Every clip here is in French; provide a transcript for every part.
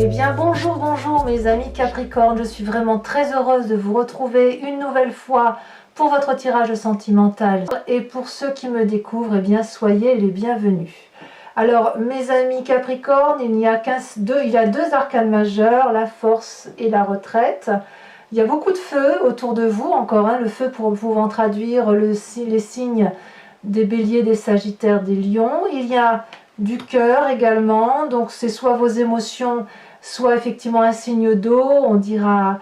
Eh bien bonjour, bonjour mes amis Capricorne, je suis vraiment très heureuse de vous retrouver une nouvelle fois pour votre tirage sentimental. Et pour ceux qui me découvrent, eh bien soyez les bienvenus. Alors mes amis Capricorne, il y a deux arcanes majeurs, la force et la retraite. Il y a beaucoup de feu autour de vous, encore le feu pour pouvant traduire les signes des béliers, des sagittaires, des lions. Il y a du cœur également, donc c'est soit vos émotions, soit effectivement un signe d'eau, on dira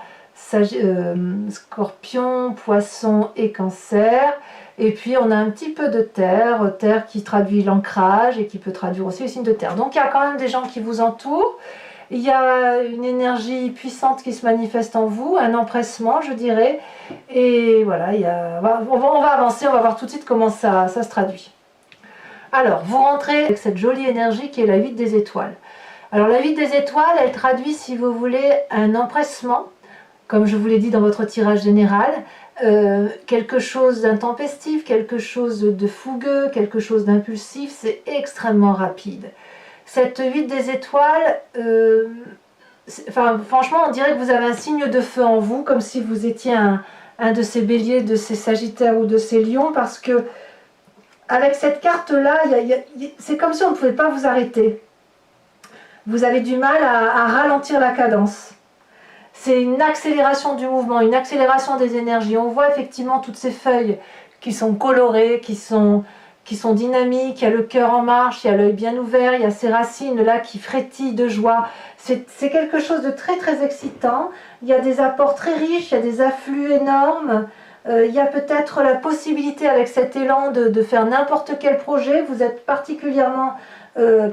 scorpion, poisson et cancer. Et puis on a un petit peu de terre, terre qui traduit l'ancrage et qui peut traduire aussi les signes de terre. Donc il y a quand même des gens qui vous entourent, il y a une énergie puissante qui se manifeste en vous, un empressement je dirais, et voilà, on va avancer, on va voir tout de suite comment ça se traduit. Alors, vous rentrez avec cette jolie énergie qui est la 8 des étoiles. Alors la 8 des étoiles, elle traduit, si vous voulez, un empressement, comme je vous l'ai dit dans votre tirage général, quelque chose d'intempestif, quelque chose de fougueux, quelque chose d'impulsif, c'est extrêmement rapide. Cette 8 des étoiles, franchement, on dirait que vous avez un signe de feu en vous, comme si vous étiez un de ces béliers, de ces sagittaires ou de ces lions, parce que avec cette carte-là, c'est comme si on ne pouvait pas vous arrêter. Vous avez du mal à ralentir la cadence. C'est une accélération du mouvement, une accélération des énergies. On voit effectivement toutes ces feuilles qui sont colorées, qui sont dynamiques. Il y a le cœur en marche, il y a l'œil bien ouvert, il y a ces racines là qui frétillent de joie. C'est quelque chose de très très excitant. Il y a des apports très riches, il y a des afflux énormes. Il y a peut-être la possibilité avec cet élan de faire n'importe quel projet. Vous êtes particulièrement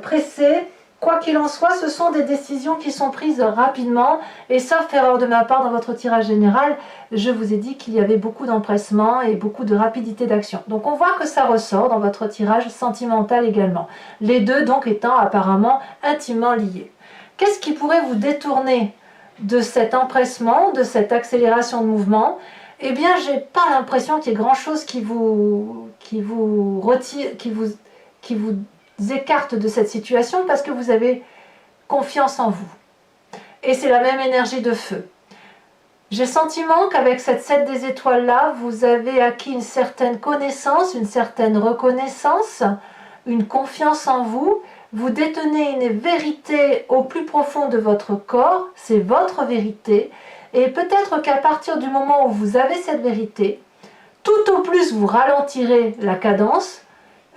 pressé. Quoi qu'il en soit, ce sont des décisions qui sont prises rapidement. Et sauf erreur de ma part dans votre tirage général, je vous ai dit qu'il y avait beaucoup d'empressement et beaucoup de rapidité d'action. Donc on voit que ça ressort dans votre tirage sentimental également. Les deux donc étant apparemment intimement liés. Qu'est-ce qui pourrait vous détourner de cet empressement, de cette accélération de mouvement ? Eh bien, j'ai pas l'impression qu'il y ait grand-chose qui vous retire, qui vous écarte de cette situation parce que vous avez confiance en vous. Et c'est la même énergie de feu. J'ai le sentiment qu'avec cette 7 des étoiles-là, vous avez acquis une certaine connaissance, une certaine reconnaissance, une confiance en vous. Vous détenez une vérité au plus profond de votre corps, c'est votre vérité. Et peut-être qu'à partir du moment où vous avez cette vérité, tout au plus vous ralentirez la cadence,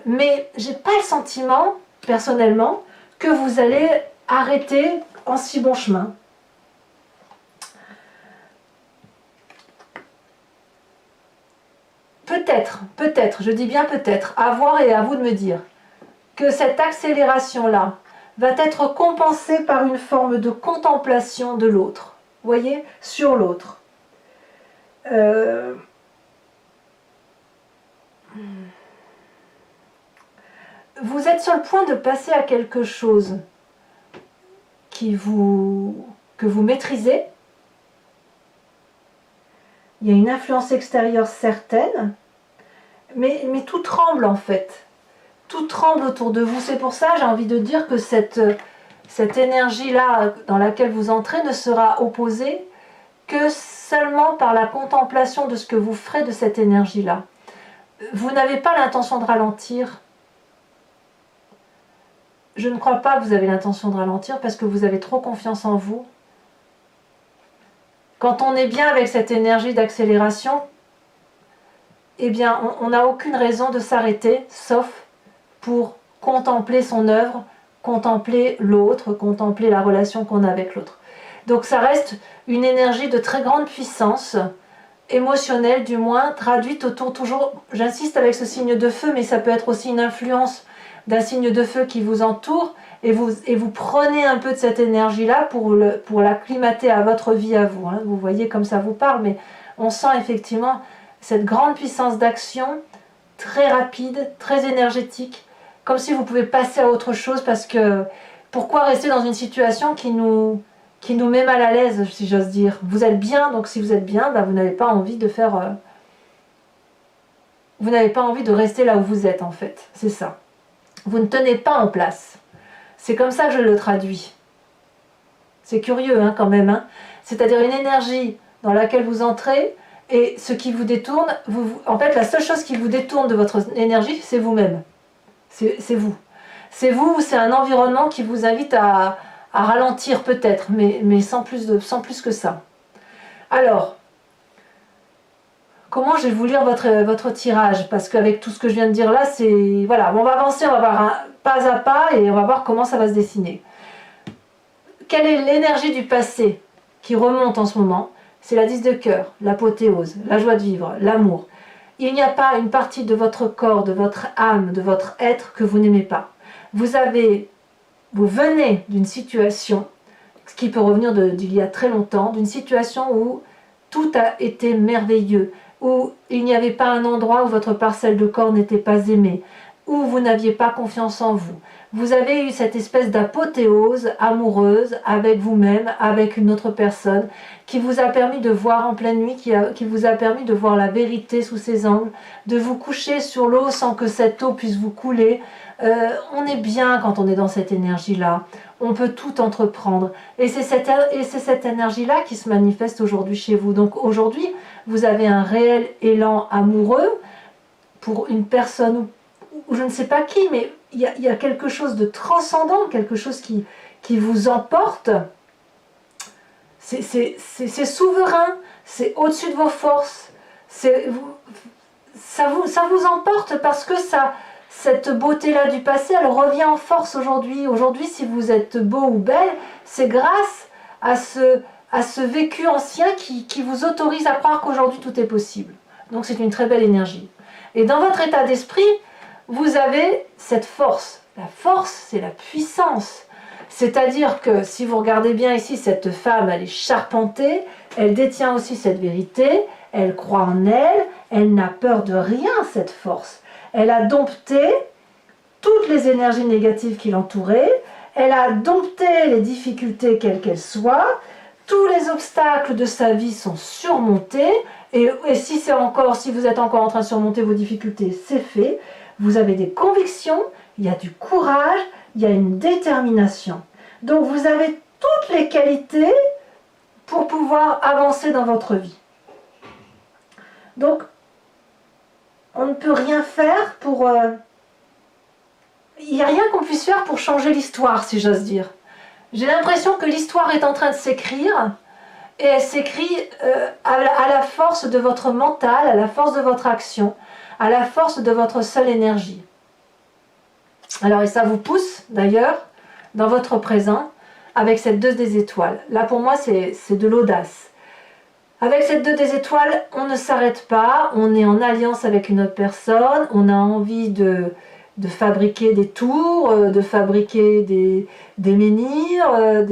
mais j'ai pas le sentiment, personnellement, que vous allez arrêter en si bon chemin. Peut-être, je dis bien peut-être, à voir et à vous de me dire, que cette accélération-là va être compensée par une forme de contemplation de l'autre. Voyez, sur l'autre. Vous êtes sur le point de passer à quelque chose que vous maîtrisez. Il y a une influence extérieure certaine, mais tout tremble en fait. Tout tremble autour de vous. C'est pour ça j'ai envie de dire que cette énergie-là dans laquelle vous entrez ne sera opposée que seulement par la contemplation de ce que vous ferez de cette énergie-là. Vous n'avez pas l'intention de ralentir. Je ne crois pas que vous avez l'intention de ralentir parce que vous avez trop confiance en vous. Quand on est bien avec cette énergie d'accélération, eh bien, on n'a aucune raison de s'arrêter, sauf pour contempler son œuvre, contempler l'autre, contempler la relation qu'on a avec l'autre. Donc ça reste une énergie de très grande puissance, émotionnelle du moins, traduite autour toujours, j'insiste avec ce signe de feu, mais ça peut être aussi une influence d'un signe de feu qui vous entoure, et vous prenez un peu de cette énergie-là pour l'acclimater à votre vie à vous. Hein. Vous voyez comme ça vous parle, mais on sent effectivement cette grande puissance d'action, très rapide, très énergétique, comme si vous pouvez passer à autre chose, parce que pourquoi rester dans une situation qui nous met mal à l'aise, si j'ose dire. Vous êtes bien, donc si vous êtes bien, vous n'avez pas envie de faire... vous n'avez pas envie de rester là où vous êtes, en fait. C'est ça. Vous ne tenez pas en place. C'est comme ça que je le traduis. C'est curieux hein, quand même. Hein. C'est-à-dire une énergie dans laquelle vous entrez et ce qui vous détourne, en fait la seule chose qui vous détourne de votre énergie, c'est vous-même. C'est vous. C'est vous ou c'est un environnement qui vous invite à ralentir peut-être, mais sans plus que ça. Alors, comment je vais vous lire votre tirage? Parce qu'avec tout ce que je viens de dire là, c'est... Voilà, on va avancer, on va voir un pas à pas et on va voir comment ça va se dessiner. Quelle est l'énergie du passé qui remonte en ce moment? C'est la 10 de cœur, l'apothéose, la joie de vivre, l'amour. Il n'y a pas une partie de votre corps, de votre âme, de votre être que vous n'aimez pas. Vous venez d'une situation, ce qui peut revenir d'il y a très longtemps, d'une situation où tout a été merveilleux, où il n'y avait pas un endroit où votre parcelle de corps n'était pas aimée, où vous n'aviez pas confiance en vous. Vous avez eu cette espèce d'apothéose amoureuse avec vous-même, avec une autre personne, qui vous a permis de voir en pleine nuit, qui vous a permis de voir la vérité sous ses angles, de vous coucher sur l'eau sans que cette eau puisse vous couler. On est bien quand on est dans cette énergie-là. On peut tout entreprendre. Et c'est cette énergie-là qui se manifeste aujourd'hui chez vous. Donc aujourd'hui, vous avez un réel élan amoureux pour une personne ou je ne sais pas qui, mais il y a quelque chose de transcendant, quelque chose qui vous emporte. C'est souverain, c'est au-dessus de vos forces. Ça vous emporte parce que cette beauté-là du passé, elle revient en force aujourd'hui. Aujourd'hui, si vous êtes beau ou belle, c'est grâce à ce vécu ancien qui vous autorise à croire qu'aujourd'hui tout est possible. Donc c'est une très belle énergie. Et dans votre état d'esprit, vous avez cette force. La force, c'est la puissance. C'est-à-dire que si vous regardez bien ici, cette femme, elle est charpentée, elle détient aussi cette vérité, elle croit en elle n'a peur de rien, cette force. Elle a dompté toutes les énergies négatives qui l'entouraient, elle a dompté les difficultés quelles qu'elles soient, tous les obstacles de sa vie sont surmontés, et si vous êtes encore en train de surmonter vos difficultés, c'est fait. Vous avez des convictions, il y a du courage, il y a une détermination. Donc vous avez toutes les qualités pour pouvoir avancer dans votre vie. Donc, on ne peut rien faire pour... Il n'y a rien qu'on puisse faire pour changer l'histoire, si j'ose dire. J'ai l'impression que l'histoire est en train de s'écrire, et elle s'écrit à la force de votre mental, à la force de votre action, à la force de votre seule énergie. Alors, et ça vous pousse, d'ailleurs, dans votre présent, avec cette 2 des étoiles. Là, pour moi, c'est de l'audace. Avec cette 2 des étoiles, on ne s'arrête pas, on est en alliance avec une autre personne, on a envie de fabriquer des tours, de fabriquer des menhirs,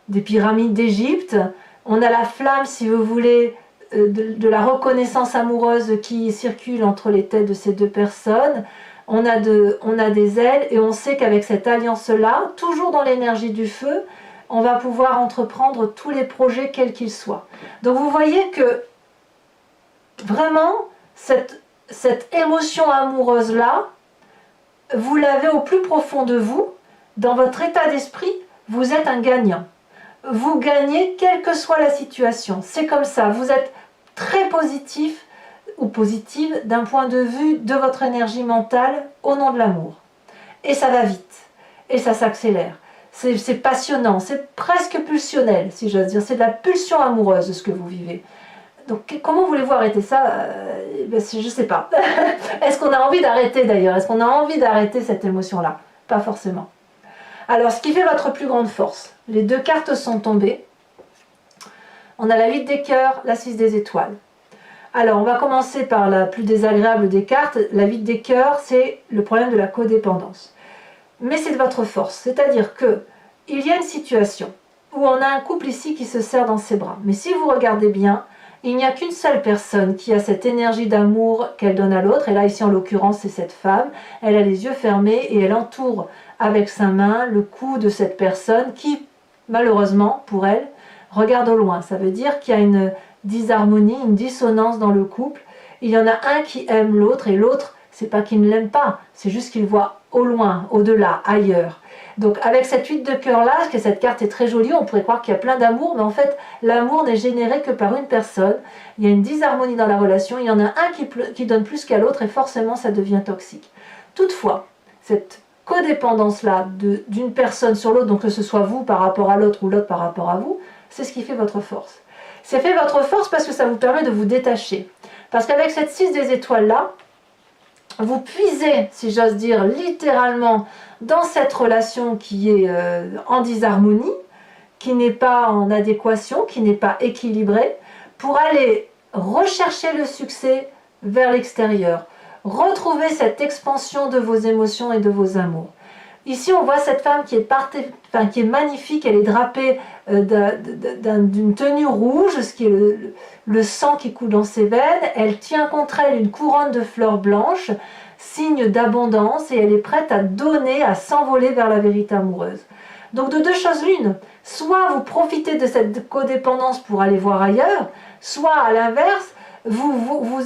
des pyramides d'Égypte. On a la flamme, si vous voulez, de la reconnaissance amoureuse qui circule entre les têtes de ces deux personnes. On a des ailes et on sait qu'avec cette alliance-là, toujours dans l'énergie du feu, on va pouvoir entreprendre tous les projets quels qu'ils soient. Donc vous voyez que vraiment, cette émotion amoureuse-là, vous l'avez au plus profond de vous, dans votre état d'esprit, vous êtes un gagnant. Vous gagnez quelle que soit la situation. C'est comme ça, vous êtes très positif ou positive d'un point de vue de votre énergie mentale au nom de l'amour. Et ça va vite, et ça s'accélère. C'est passionnant, c'est presque pulsionnel, si j'ose dire. C'est de la pulsion amoureuse de ce que vous vivez. Donc comment voulez-vous arrêter ça? Je ne sais pas. Est-ce qu'on a envie d'arrêter d'ailleurs? Est-ce qu'on a envie d'arrêter cette émotion-là? Pas forcément. Alors, ce qui fait votre plus grande force, les deux cartes sont tombées. On a la 8 des cœurs, la 6 des étoiles. Alors, on va commencer par la plus désagréable des cartes. La 8 des cœurs, c'est le problème de la codépendance. Mais c'est de votre force. C'est-à-dire que il y a une situation où on a un couple ici qui se serre dans ses bras. Mais si vous regardez bien, il n'y a qu'une seule personne qui a cette énergie d'amour qu'elle donne à l'autre. Et là, ici, en l'occurrence, c'est cette femme. Elle a les yeux fermés et elle entoure avec sa main le cou de cette personne qui, malheureusement, pour elle, regarde au loin. Ça veut dire qu'il y a une disharmonie, une dissonance dans le couple. Il y en a un qui aime l'autre et l'autre c'est pas qu'il ne l'aime pas, c'est juste qu'il voit au loin, au-delà, ailleurs. Donc avec cette 8 de cœur là, que cette carte est très jolie, on pourrait croire qu'il y a plein d'amour, mais en fait l'amour n'est généré que par une personne. Il y a une disharmonie dans la relation, il y en a un qui donne plus qu'à l'autre et forcément ça devient toxique. Toutefois, cette codépendance là d'une personne sur l'autre, donc que ce soit vous par rapport à l'autre ou l'autre par rapport à vous, c'est ce qui fait votre force. C'est fait votre force parce que ça vous permet de vous détacher. Parce qu'avec cette 6 des étoiles là, vous puisez, si j'ose dire, littéralement dans cette relation qui est en disharmonie, qui n'est pas en adéquation, qui n'est pas équilibrée, pour aller rechercher le succès vers l'extérieur, retrouver cette expansion de vos émotions et de vos amours. Ici, on voit cette femme qui est magnifique, elle est drapée d'une tenue rouge, ce qui est le sang qui coule dans ses veines. Elle tient contre elle une couronne de fleurs blanches, signe d'abondance, et elle est prête à donner, à s'envoler vers la vérité amoureuse. Donc de deux choses l'une, soit vous profitez de cette codépendance pour aller voir ailleurs, soit à l'inverse, vous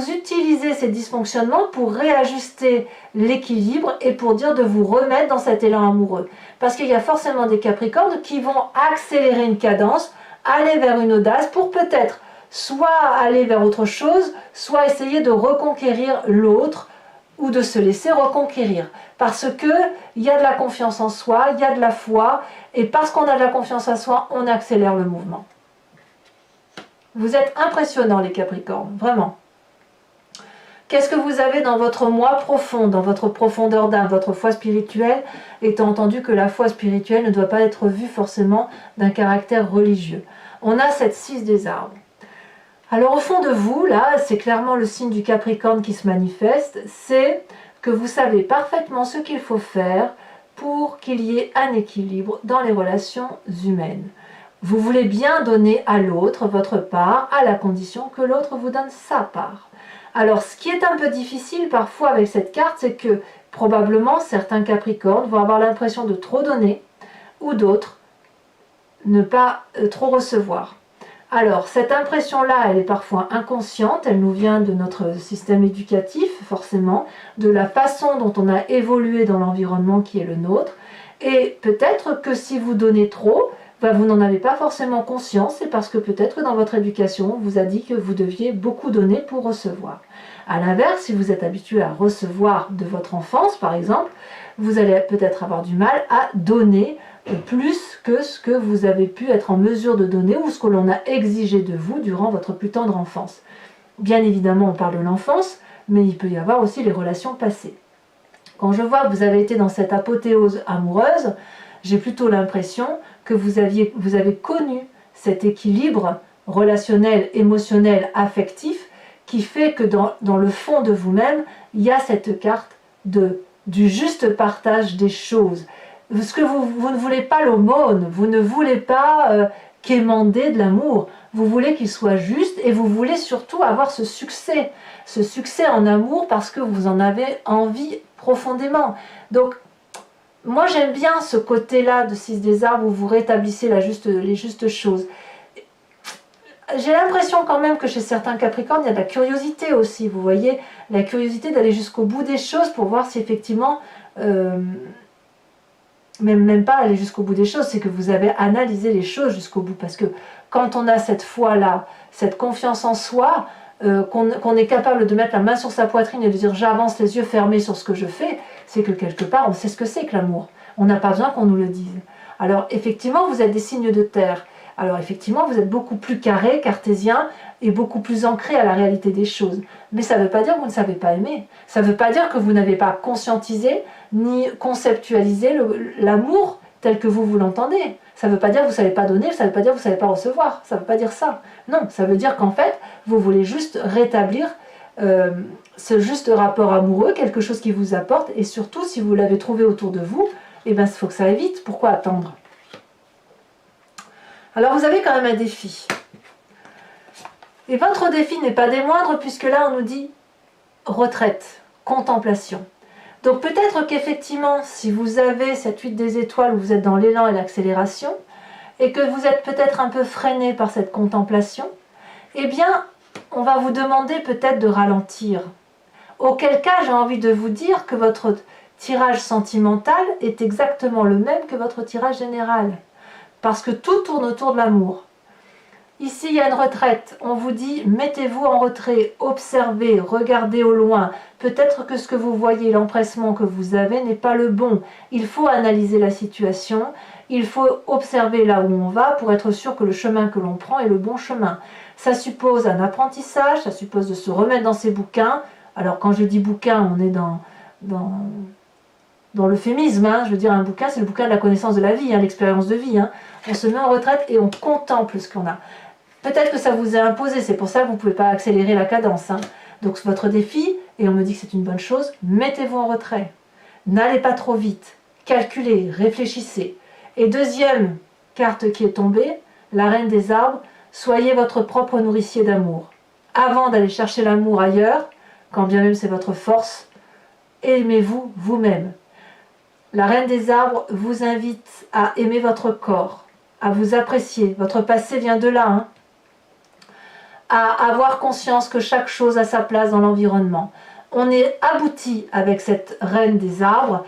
utilisez ces dysfonctionnements pour réajuster l'équilibre et pour dire de vous remettre dans cet élan amoureux. Parce qu'il y a forcément des Capricornes qui vont accélérer une cadence, aller vers une audace pour peut-être soit aller vers autre chose, soit essayer de reconquérir l'autre ou de se laisser reconquérir. Parce qu'il y a de la confiance en soi, il y a de la foi, et parce qu'on a de la confiance en soi, on accélère le mouvement. Vous êtes impressionnants les Capricornes, vraiment. Qu'est-ce que vous avez dans votre moi profond, dans votre profondeur d'âme, votre foi spirituelle, étant entendu que la foi spirituelle ne doit pas être vue forcément d'un caractère religieux. On a cette 6 des arbres. Alors au fond de vous, là, c'est clairement le signe du Capricorne qui se manifeste, c'est que vous savez parfaitement ce qu'il faut faire pour qu'il y ait un équilibre dans les relations humaines. Vous voulez bien donner à l'autre votre part, à la condition que l'autre vous donne sa part. Alors, ce qui est un peu difficile parfois avec cette carte, c'est que probablement certains Capricornes vont avoir l'impression de trop donner, ou d'autres ne pas trop recevoir. Alors, cette impression-là, elle est parfois inconsciente, elle nous vient de notre système éducatif, forcément, de la façon dont on a évolué dans l'environnement qui est le nôtre, et peut-être que si vous donnez trop, vous n'en avez pas forcément conscience, c'est parce que peut-être dans votre éducation, on vous a dit que vous deviez beaucoup donner pour recevoir. A l'inverse, si vous êtes habitué à recevoir de votre enfance, par exemple, vous allez peut-être avoir du mal à donner plus que ce que vous avez pu être en mesure de donner ou ce que l'on a exigé de vous durant votre plus tendre enfance. Bien évidemment, on parle de l'enfance, mais il peut y avoir aussi les relations passées. Quand je vois que vous avez été dans cette apothéose amoureuse, j'ai plutôt l'impression que vous avez connu cet équilibre relationnel, émotionnel, affectif, qui fait que dans le fond de vous-même, il y a cette carte du juste partage des choses. Parce que vous ne voulez pas l'aumône, vous ne voulez pas quémander de l'amour, vous voulez qu'il soit juste et vous voulez surtout avoir ce succès en amour parce que vous en avez envie profondément. Donc, moi j'aime bien ce côté-là de 6 des arbres où vous rétablissez les justes choses. J'ai l'impression quand même que chez certains Capricornes, il y a de la curiosité aussi, vous voyez, la curiosité d'aller jusqu'au bout des choses pour voir si effectivement, même pas aller jusqu'au bout des choses, c'est que vous avez analysé les choses jusqu'au bout, parce que quand on a cette foi-là, cette confiance en soi, qu'on est capable de mettre la main sur sa poitrine et de dire j'avance les yeux fermés sur ce que je fais, c'est que quelque part on sait ce que c'est que l'amour. On n'a pas besoin qu'on nous le dise. Alors effectivement vous êtes des signes de terre. Alors effectivement vous êtes beaucoup plus carré, cartésien et beaucoup plus ancré à la réalité des choses. Mais ça ne veut pas dire que vous ne savez pas aimer. Ça ne veut pas dire que vous n'avez pas conscientisé ni conceptualisé l'amour tel que vous l'entendez. Ça ne veut pas dire que vous ne savez pas donner, ça ne veut pas dire que vous ne savez pas recevoir. Ça ne veut pas dire ça. Non, ça veut dire qu'en fait, vous voulez juste rétablir ce juste rapport amoureux, quelque chose qui vous apporte, et surtout, si vous l'avez trouvé autour de vous, eh bien, il faut que ça aille vite. Pourquoi attendre? Alors, vous avez quand même un défi. Et votre défi n'est pas des moindres, puisque là, on nous dit retraite, contemplation. Donc peut-être qu'effectivement, si vous avez cette 8 des étoiles où vous êtes dans l'élan et l'accélération, et que vous êtes peut-être un peu freiné par cette contemplation, eh bien, on va vous demander peut-être de ralentir, Auquel cas, j'ai envie de vous dire que votre tirage sentimental est exactement le même que votre tirage général. Parce que tout tourne autour de l'amour. Ici, il y a une retraite. On vous dit, mettez-vous en retrait, observez, regardez au loin. Peut-être que ce que vous voyez, l'empressement que vous avez n'est pas le bon. Il faut analyser la situation. Il faut observer là où on va pour être sûr que le chemin que l'on prend est le bon chemin. Ça suppose un apprentissage, ça suppose de se remettre dans ses bouquins. Alors, quand je dis bouquin, on est dans l'euphémisme, hein. Je veux dire, un bouquin, c'est le bouquin de la connaissance de la vie, hein, l'expérience de vie. Hein. On se met en retraite et on contemple ce qu'on a. Peut-être que ça vous a imposé, c'est pour ça que vous ne pouvez pas accélérer la cadence. Hein. Donc votre défi, et on me dit que c'est une bonne chose, mettez-vous en retrait. N'allez pas trop vite. Calculez, réfléchissez. Et deuxième carte qui est tombée, la reine des arbres, soyez votre propre nourricier d'amour. Avant d'aller chercher l'amour ailleurs, quand bien même c'est votre force, aimez-vous vous-même. La reine des arbres vous invite à aimer votre corps, à vous apprécier. Votre passé vient de là, hein. À avoir conscience que chaque chose a sa place dans l'environnement. On est abouti avec cette reine des arbres.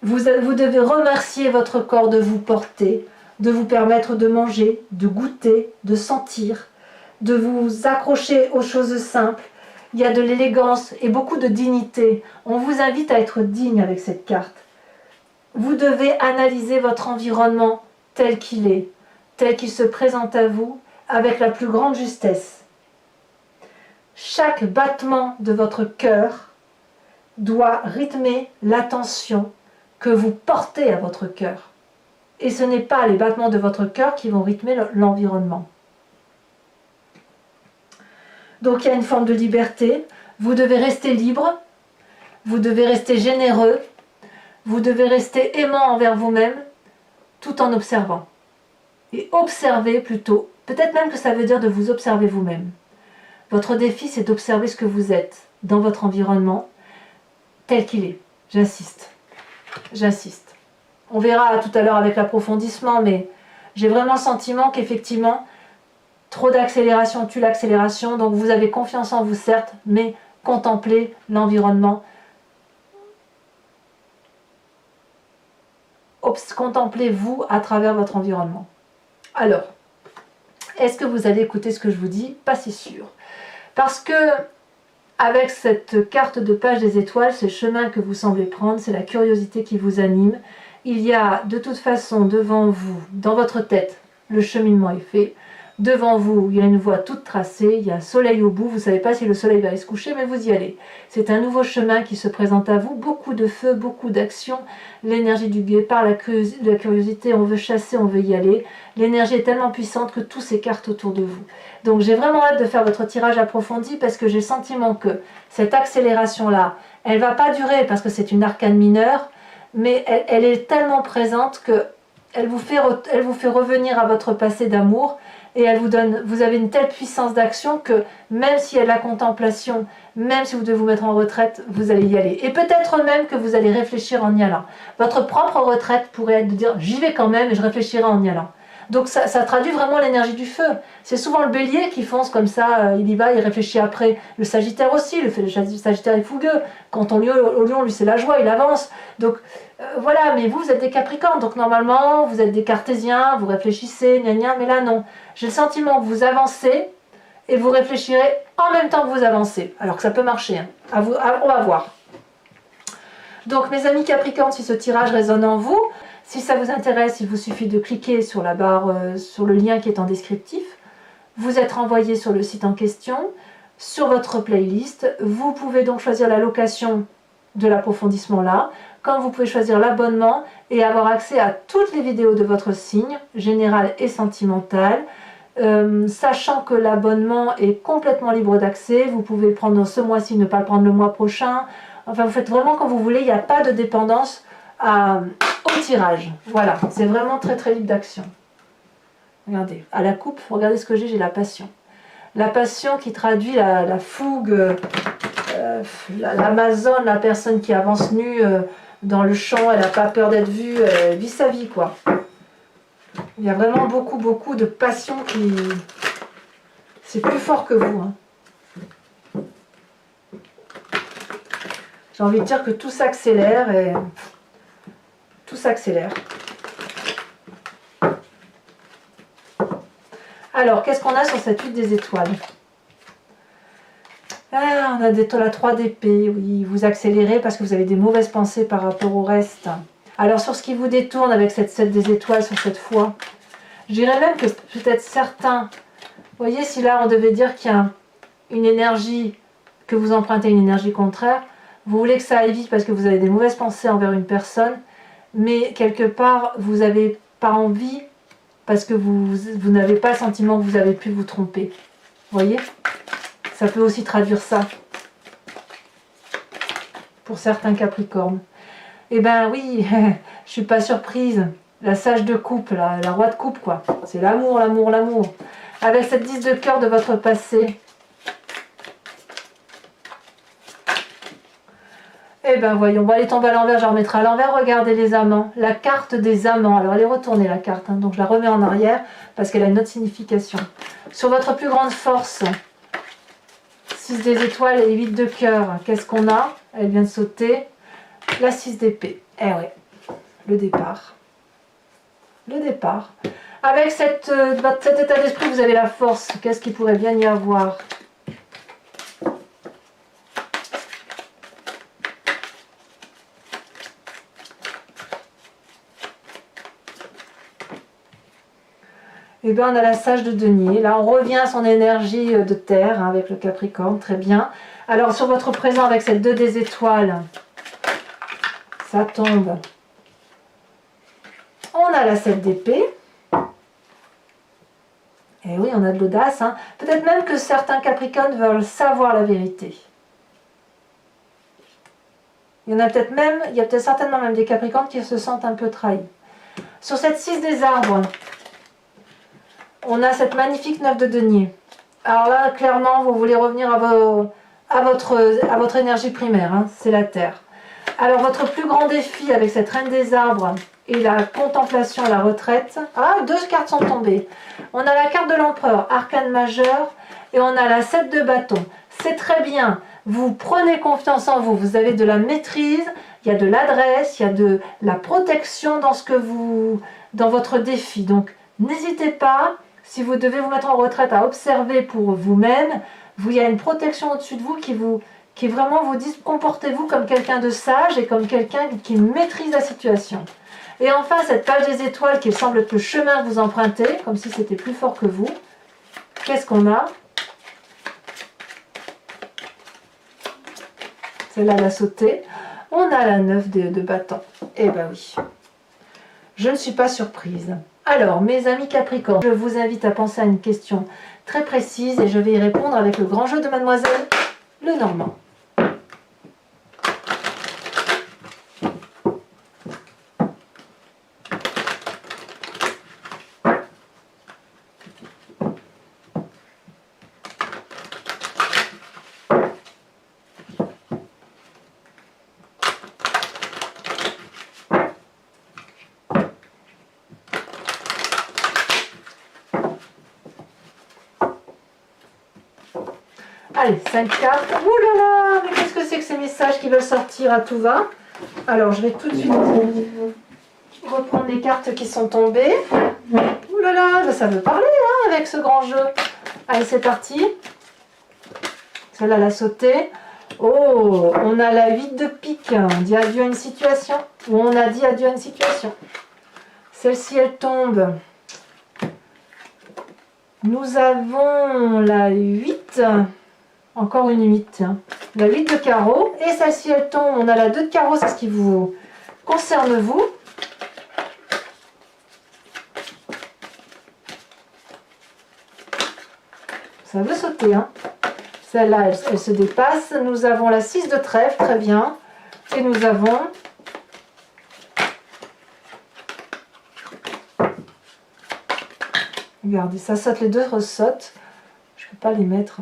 Vous devez remercier votre corps de vous porter, de vous permettre de manger, de goûter, de sentir, de vous accrocher aux choses simples. Il y a de l'élégance et beaucoup de dignité. On vous invite à être digne avec cette carte. Vous devez analyser votre environnement tel qu'il se présente à vous, avec la plus grande justesse. Chaque battement de votre cœur doit rythmer l'attention que vous portez à votre cœur. Et ce n'est pas les battements de votre cœur qui vont rythmer l'environnement. Donc il y a une forme de liberté. Vous devez rester libre, vous devez rester généreux, vous devez rester aimant envers vous-même, tout en observant. Et observer plutôt, peut-être même que ça veut dire de vous observer vous-même. Votre défi, c'est d'observer ce que vous êtes dans votre environnement, tel qu'il est. J'insiste. J'insiste. On verra tout à l'heure avec l'approfondissement, mais j'ai vraiment le sentiment qu'effectivement, trop d'accélération tue l'accélération, donc vous avez confiance en vous, certes, mais contemplez l'environnement. Contemplez-vous à travers votre environnement. Alors, est-ce que vous allez écouter ce que je vous dis? Pas si sûr. Parce que, avec cette carte de page des étoiles, c'est le chemin que vous semblez prendre, c'est la curiosité qui vous anime. Il y a de toute façon devant vous, dans votre tête, le cheminement est fait. Devant vous, il y a une voie toute tracée, il y a un soleil au bout, vous ne savez pas si le soleil va aller se coucher, mais vous y allez. C'est un nouveau chemin qui se présente à vous, beaucoup de feu, beaucoup d'action, l'énergie du guépard, la curiosité, on veut chasser, on veut y aller. L'énergie est tellement puissante que tout s'écarte autour de vous. Donc j'ai vraiment hâte de faire votre tirage approfondi parce que j'ai le sentiment que cette accélération-là, elle ne va pas durer parce que c'est une arcane mineure, mais elle est tellement présente que elle vous fait revenir à votre passé d'amour. Et elle vous avez une telle puissance d'action que même s'il y a de la contemplation, même si vous devez vous mettre en retraite, vous allez y aller. Et peut-être même que vous allez réfléchir en y allant. Votre propre retraite pourrait être de dire j'y vais quand même et je réfléchirai en y allant. Donc ça traduit vraiment l'énergie du feu. C'est souvent le bélier qui fonce comme ça, il y va, il réfléchit après. Le sagittaire aussi, le sagittaire est fougueux. Quand on au lion, lui c'est la joie, il avance. Donc voilà, mais vous êtes des capricornes, donc normalement vous êtes des cartésiens, vous réfléchissez, gna gna, mais là non. J'ai le sentiment que vous avancez et vous réfléchirez en même temps que vous avancez. Alors que ça peut marcher, hein. On va voir. Donc mes amis capricornes, si ce tirage résonne en vous, si ça vous intéresse, il vous suffit de cliquer sur la barre, sur le lien qui est en descriptif. Vous êtes renvoyé sur le site en question, sur votre playlist. Vous pouvez donc choisir la location de l'approfondissement là, comme vous pouvez choisir l'abonnement et avoir accès à toutes les vidéos de votre signe, général et sentimental, sachant que l'abonnement est complètement libre d'accès. Vous pouvez le prendre ce mois-ci, ne pas le prendre le mois prochain. Enfin, vous faites vraiment comme vous voulez, il n'y a pas de dépendance au tirage. Voilà, c'est vraiment très très libre d'action. Regardez, à la coupe, regardez ce que j'ai la passion. La passion qui traduit la fougue, l'Amazone, la personne qui avance nue dans le champ, elle n'a pas peur d'être vue, elle vit sa vie, quoi. Il y a vraiment beaucoup, beaucoup de passion qui... C'est plus fort que vous, hein. J'ai envie de dire que tout s'accélère et tout s'accélère. Alors, qu'est-ce qu'on a sur cette huile des étoiles? Ah, on a la 3 d'épée, oui, vous accélérez parce que vous avez des mauvaises pensées par rapport au reste. Alors, sur ce qui vous détourne avec cette 7 des étoiles sur cette fois, je dirais même que peut-être certains, vous voyez, si là on devait dire qu'il y a une énergie, que vous empruntez une énergie contraire, vous voulez que ça aille vite parce que vous avez des mauvaises pensées envers une personne, mais quelque part, vous n'avez pas envie parce que vous n'avez pas le sentiment que vous avez pu vous tromper. Vous voyez? Ça peut aussi traduire ça pour certains Capricornes. Eh ben oui, je suis pas surprise. La sage de coupe, la roi de coupe, quoi. C'est l'amour, l'amour, l'amour. Avec cette 10 de cœur de votre passé. Eh ben voyons, bon, elle est tombée à l'envers, je la remettrai à l'envers. Regardez les amants, la carte des amants. Alors elle est retournée la carte, hein, donc je la remets en arrière parce qu'elle a une autre signification. Sur votre plus grande force, 6 des étoiles et 8 de cœur. Qu'est-ce qu'on a? Elle vient de sauter. La 6 d'épée. Eh ouais, le départ. Le départ. Avec cet état d'esprit, vous avez la force. Qu'est-ce qu'il pourrait bien y avoir? Eh bien, on a la sage de denier. Là, on revient à son énergie de terre, hein, avec le Capricorne. Très bien. Alors, sur votre présent, avec cette 2 des étoiles, ça tombe. On a la 7 d'épée. Et oui, on a de l'audace. Hein. Peut-être même que certains Capricornes veulent savoir la vérité. Il y a peut-être certainement même des Capricornes qui se sentent un peu trahis. Sur cette 6 des arbres, on a cette magnifique 9 de denier. Alors là, clairement, vous voulez revenir à votre énergie primaire, hein, c'est la terre. Alors, votre plus grand défi avec cette reine des arbres et la contemplation, la retraite. Ah, 2 cartes sont tombées. On a la carte de l'empereur, arcane majeur, et on a la 7 de bâton. C'est très bien. Vous prenez confiance en vous. Vous avez de la maîtrise, il y a de l'adresse, il y a de la protection dans votre défi. Donc, n'hésitez pas. Si vous devez vous mettre en retraite, à observer pour vous-même, il y a une protection au-dessus de vous qui vraiment vous dit comportez-vous comme quelqu'un de sage et comme quelqu'un qui maîtrise la situation. Et enfin, cette page des étoiles qui semble être le chemin que vous empruntez, comme si c'était plus fort que vous. Qu'est-ce qu'on a? Celle-là, elle a sauté. On a la 9 de bâton. Eh ben oui. Je ne suis pas surprise. Alors, mes amis Capricorne, je vous invite à penser à une question très précise et je vais y répondre avec le grand jeu de Mademoiselle Lenormand. Allez, 5 cartes. Ouh là là, mais qu'est-ce que c'est que ces messages qui veulent sortir à tout va? Alors, je vais tout de suite reprendre les cartes qui sont tombées. Ouh là là, ça veut parler hein, avec ce grand jeu. Allez, c'est parti. Celle-là, elle a sauté. Oh, on a la 8 de pique. On dit adieu à une situation. Ou on a dit adieu à une situation. Celle-ci, elle tombe. Nous avons la 8. Encore une 8. La 8 de carreau. Et celle-ci, elle tombe. On a la 2 de carreau. C'est ce qui vous concerne, vous. Ça veut sauter. Hein. Celle-là, elle se dépasse. Nous avons la 6 de trèfle. Très bien. Et nous avons... Regardez, ça saute. Les deux ressautent. Je ne peux pas les mettre.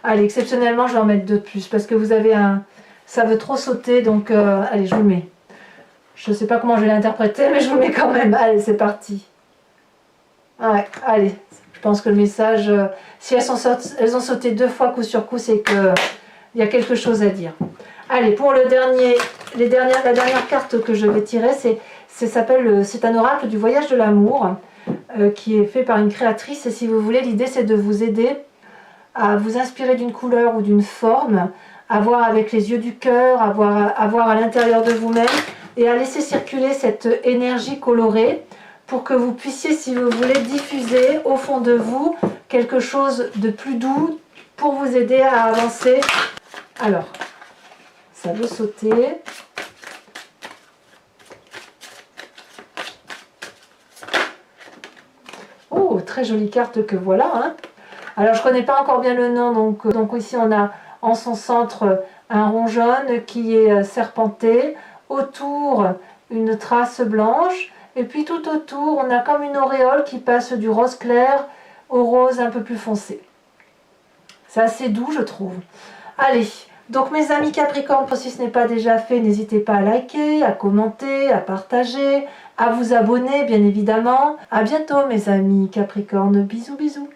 Allez, exceptionnellement, je vais en mettre 2 de plus parce que vous avez un... Ça veut trop sauter, donc allez, je vous le mets. Je ne sais pas comment je vais l'interpréter, mais je vous le mets quand même. Allez, c'est parti. Ouais, allez. Je pense que le message... si elles ont sauté 2 fois coup sur coup, c'est qu'il y a quelque chose à dire. Allez, pour la dernière carte que je vais tirer, c'est un oracle du voyage de l'amour qui est fait par une créatrice. Et si vous voulez, l'idée c'est de vous aider à vous inspirer d'une couleur ou d'une forme, à voir avec les yeux du cœur, à voir à l'intérieur de vous-même et à laisser circuler cette énergie colorée pour que vous puissiez, si vous voulez, diffuser au fond de vous quelque chose de plus doux pour vous aider à avancer. Alors, ça veut sauter. Oh, très jolie carte que voilà. Hein. Alors, je ne connais pas encore bien le nom, donc ici on a en son centre un rond jaune qui est serpenté. Autour, une trace blanche. Et puis tout autour, on a comme une auréole qui passe du rose clair au rose un peu plus foncé. C'est assez doux, je trouve. Allez, donc mes amis Capricorne, si ce n'est pas déjà fait, n'hésitez pas à liker, à commenter, à partager, à vous abonner, bien évidemment. À bientôt mes amis Capricorne, bisous bisous.